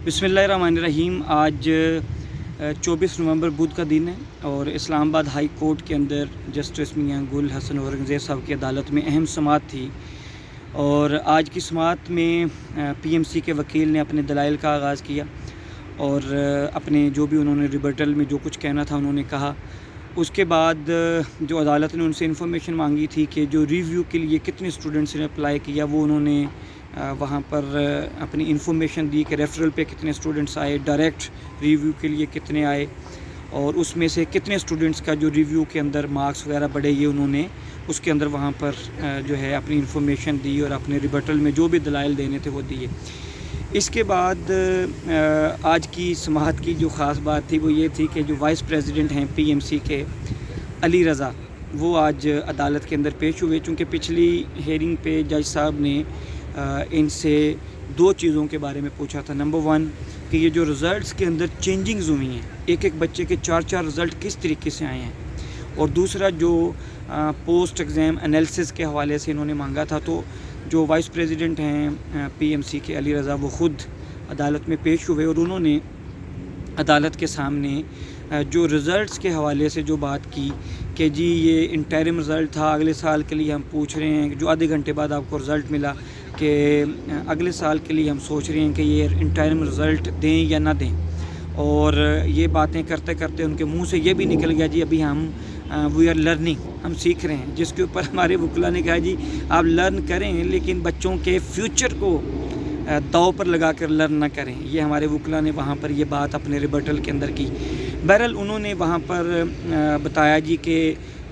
बिस्मिल्लाहिर्रहमानिर्रहीम। आज 24 नवंबर बुध का दिन है और इस्लामाबाद हाई कोर्ट के अंदर जस्टिस मियां गुल हसन औरंगज़ेब साहब की अदालत में अहम समाअत थी। और आज की समाअत में पीएमसी के वकील ने अपने दलाइल का आगाज़ किया और अपने जो भी उन्होंने रिबटल में जो कुछ कहना था उन्होंने कहा। उसके बाद जो अदालत ने उनसे इन्फॉर्मेशन मांगी थी कि जो रिव्यू के लिए कितने स्टूडेंट्स ने अप्लाई किया, वो उन्होंने वहाँ पर अपनी इन्फॉर्मेशन दी कि रेफरल पे कितने स्टूडेंट्स आए, डायरेक्ट रिव्यू के लिए कितने आए और उसमें से कितने स्टूडेंट्स का जो रिव्यू के अंदर मार्क्स वगैरह बढ़े, ये उन्होंने उसके अंदर वहाँ पर जो है अपनी इन्फॉर्मेशन दी और अपने रिबटल में जो भी दलाइल देने थे वो दिए। इसके बाद आज की समाअत की जो ख़ास बात थी वो ये थी कि जो वाइस प्रेसिडेंट हैं पीएमसी के अली रज़ा, वो आज अदालत के अंदर पेश हुए। चूँकि पिछली हेयरिंग पे जज साहब ने इनसे दो चीज़ों के बारे में पूछा था। नंबर 1 कि ये जो रिज़ल्ट्स के अंदर चेंजिंग्स हुई हैं, एक बच्चे के 4 रिज़ल्ट किस तरीके से आए हैं, और दूसरा जो पोस्ट एग्ज़ाम एनालिसिस के हवाले से इन्होंने मांगा था। तो जो वाइस प्रेसिडेंट हैं पीएमसी के अली रज़ा, वो ख़ुद अदालत में पेश हुए और उन्होंने अदालत के सामने जो रिज़ल्ट्स के हवाले से जो बात की कि जी ये इंटरिम रिज़ल्ट था, अगले साल के लिए हम पूछ रहे हैं, जो आधे घंटे बाद आपको रिज़ल्ट मिला कि अगले साल के लिए हम सोच रहे हैं कि ये इंटरिम रिज़ल्ट दें या ना दें। और ये बातें करते करते उनके मुंह से ये भी निकल गया जी अभी हम वी आर लर्निंग, हम सीख रहे हैं। जिसके ऊपर हमारे वकीला ने कहा जी आप लर्न करें लेकिन बच्चों के फ्यूचर को दाव पर लगा कर लर्न ना करें। ये हमारे वकीला ने वहाँ पर ये बात अपने रिबटल के अंदर की। बहरहाल उन्होंने वहाँ पर बताया जी कि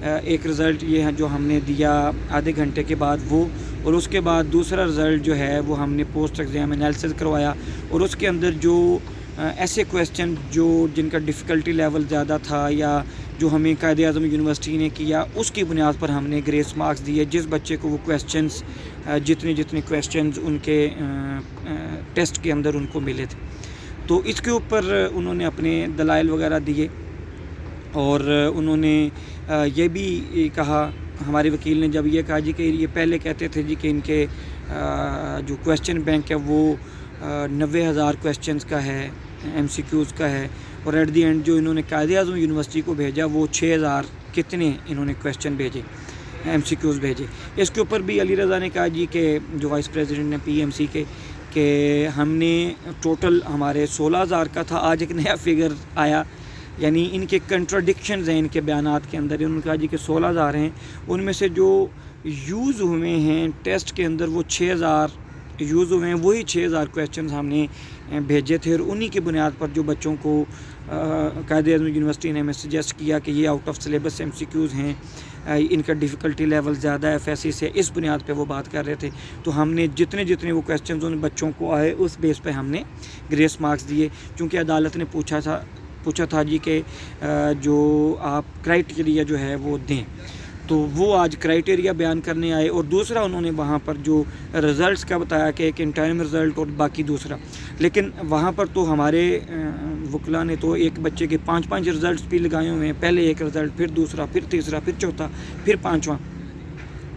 एक रिज़ल्ट ये है जो हमने दिया आधे घंटे के बाद वो, और उसके बाद दूसरा रिज़ल्ट जो है वो हमने पोस्ट एग्ज़ाम एनालिसिस करवाया और उसके अंदर जो ऐसे क्वेश्चन जो जिनका डिफ़िकल्टी लेवल ज़्यादा था या जो हमें कायदे-ए-आज़म यूनिवर्सिटी ने किया, उसकी बुनियाद पर हमने ग्रेस मार्क्स दिए। जिस बच्चे को वो क्वेश्चंस जितने क्वेश्चंस उनके टेस्ट के अंदर उनको मिले थे, तो इसके ऊपर उन्होंने अपने दलाइल वगैरह दिए। और उन्होंने ये भी कहा, हमारे वकील ने जब ये कहा जी कि ये पहले कहते थे जी कि इनके जो क्वेश्चन बैंक है वो 90,000 क्वेश्चंस का है, MCQs का है, और एट दी एंड जो इन्होंने कायदे-ए-आज़म यूनिवर्सिटी को भेजा वो 6,000 कितने इन्होंने क्वेश्चन भेजे, MCQs भेजे। इसके ऊपर भी अली रज़ा ने कहा जी कि जो वाइस प्रेसिडेंट हैं पीएमसी के कि हमने टोटल हमारे 16,000 का था, आज एक नया फिगर आया, यानी इनके कंट्राडिक्शंस हैं इनके बयानात के अंदर। उन्होंने कहा जी कि 16,000 हैं, उनमें से जो यूज़ हुए हैं टेस्ट के अंदर वो 6,000 यूज़ हुए हैं, वही 6,000 क्वेश्चन हमने भेजे थे। और उन्हीं की बुनियाद पर जो बच्चों को कायदे-ए-आज़म यूनिवर्सिटी ने हमें सजेस्ट किया कि ये आउट ऑफ सिलेबस MCQs हैं, इनका डिफ़िकल्टी लेवल ज़्यादा है FSC से, इस बुनियाद पे वो बात कर रहे थे। तो हमने जितने वो क्वेश्चन उन बच्चों को आए उस बेस पे हमने ग्रेस मार्क्स दिए। चूँकि अदालत ने पूछा था जी कि जो आप क्राइटेरिया जो है वो दें, तो वो आज क्राइटेरिया बयान करने आए। और दूसरा उन्होंने वहाँ पर जो रिज़ल्ट्स का बताया कि एक इंटरिम रिज़ल्ट और बाकी दूसरा, लेकिन वहाँ पर तो हमारे वकीला ने तो एक बच्चे के 5 रिज़ल्ट्स भी लगाए हुए हैं, पहले एक रिज़ल्ट, फिर दूसरा, फिर तीसरा, फिर चौथा, फिर 5वां।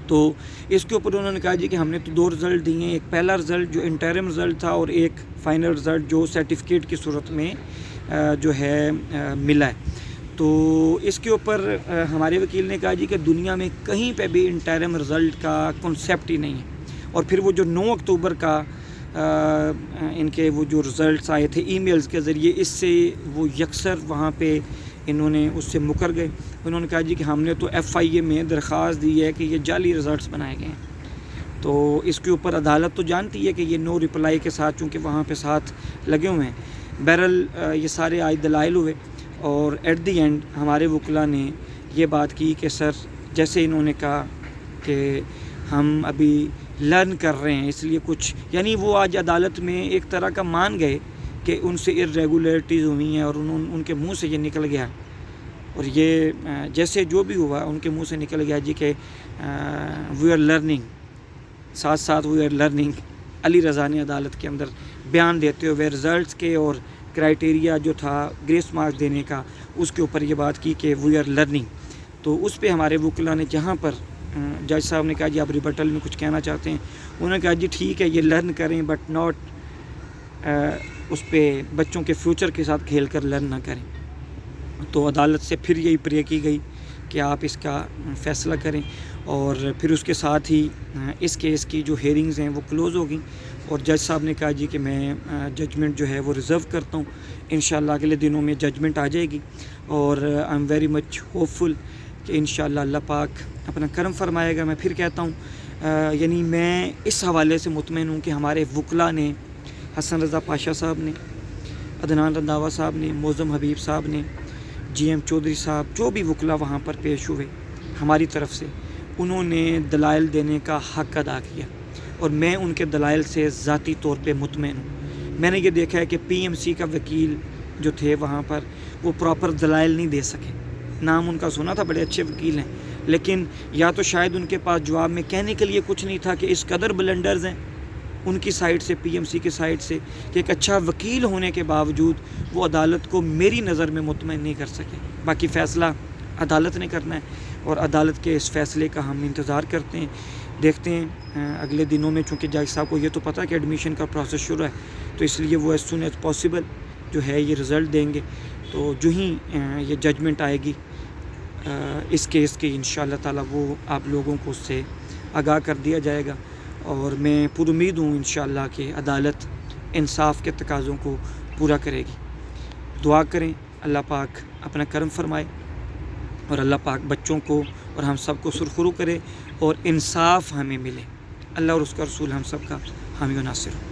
तो इसके ऊपर उन्होंने कहा जी कि हमने तो 2 रिज़ल्ट दिए हैं, एक पहला रिज़ल्ट जो इंटरिम रिज़ल्ट था और एक फ़ाइनल रिज़ल्ट जो सर्टिफिकेट की सूरत में जो है मिला है। तो इसके ऊपर हमारे वकील ने कहा जी कि दुनिया में कहीं पे भी इंटरिम रिज़ल्ट का कॉन्सेप्ट ही नहीं है। और फिर वो जो 9 अक्टूबर का इनके वो जो रिज़ल्ट्स आए थे ईमेल्स के ज़रिए, इससे वो यकसर वहाँ पे इन्होंने उससे मुकर गए। उन्होंने कहा जी कि हमने तो FIA में दरख्वास्त दी है कि ये जाली रिज़ल्ट्स बनाए गए हैं। तो इसके ऊपर अदालत तो जानती है कि ये नो रिप्लाई के साथ, चूँकि वहाँ पे साथ लगे हुए हैं। बहरहाल ये सारे आज दलाइल हुए और एट दी एंड हमारे वकीला ने ये बात की कि सर, जैसे इन्होंने कहा कि हम अभी लर्न कर रहे हैं, इसलिए कुछ, यानी वो आज अदालत में एक तरह का मान गए कि उनसे इर्रेगुलरिटीज़ हुई हैं और उनके मुंह से ये निकल गया। और ये जैसे जो भी हुआ उनके मुंह से निकल गया जी कि वी आर लर्निंग, साथ साथ we are learning. Ali Raza ने अदालत के अंदर बयान देते हुए रिज़ल्ट्स के और क्राइटेरिया जो था ग्रेस मार्क्स देने का, उसके ऊपर ये बात की कि वी आर लर्निंग। तो उस पे हमारे वकीला ने, जहाँ पर जज साहब ने कहा जी आप रिबटल में कुछ कहना चाहते हैं, उन्होंने कहा जी ठीक है ये लर्न करें बट नॉट اس پہ بچوں کے فیوچر کے ساتھ کھیل کر لرن نہ کریں۔ تو عدالت سے پھر یہی پرے کی گئی کہ آپ اس کا فیصلہ کریں، اور پھر اس کے ساتھ ہی اس کیس کی جو ہیئرنگز ہیں وہ کلوز ہو گئیں، اور جج صاحب نے کہا جی کہ میں ججمنٹ جو ہے وہ ریزرو کرتا ہوں، انشاءاللہ اگلے دنوں میں ججمنٹ آ جائے گی، اور I am very much hopeful کہ انشاءاللہ اللہ پاک اپنا کرم فرمائے گا۔ میں پھر کہتا ہوں یعنی میں اس حوالے سے مطمئن ہوں کہ ہمارے وکلاء نے، حسن رضا پاشا صاحب نے، عدنان رنداوا صاحب نے، موزم حبیب صاحب نے، جی ایم چودھری صاحب، جو بھی وکلاء وہاں پر پیش ہوئے ہماری طرف سے، انہوں نے دلائل دینے کا حق ادا کیا، اور میں ان کے دلائل سے ذاتی طور پہ مطمئن ہوں۔ میں نے یہ دیکھا ہے کہ پی ایم سی کا وکیل جو تھے وہاں پر، وہ پراپر دلائل نہیں دے سکے۔ نام ان کا سنا تھا، بڑے اچھے وکیل ہیں، لیکن یا تو شاید ان کے پاس جواب میں کہنے کے لیے کچھ نہیں تھا کہ اس قدر بلنڈرز ہیں ان کی سائٹ سے، پی ایم سی کی سائٹ سے، کہ ایک اچھا وکیل ہونے کے باوجود وہ عدالت کو میری نظر میں مطمئن نہیں کر سکے۔ باقی فیصلہ عدالت نے کرنا ہے، اور عدالت کے اس فیصلے کا ہم انتظار کرتے ہیں، دیکھتے ہیں اگلے دنوں میں۔ چونکہ جج صاحب کو یہ تو پتہ کہ ایڈمیشن کا پروسیس شروع ہے، تو اس لیے وہ ایز سون ایز پاسبل جو ہے یہ رزلٹ دیں گے۔ تو جو ہی یہ ججمنٹ آئے گی اس کیس کی، انشاءاللہ تعالیٰ وہ آپ لوگوں کو اس سے آگاہ کر دیا جائے گا، اور میں پر امید ہوں انشاءاللہ کہ عدالت انصاف کے تقاضوں کو پورا کرے گی۔ دعا کریں اللہ پاک اپنا کرم فرمائے، اور اللہ پاک بچوں کو اور ہم سب کو سرخرو کرے، اور انصاف ہمیں ملے۔ اللہ اور اس کا رسول ہم سب کا حامی و ناصر ہو۔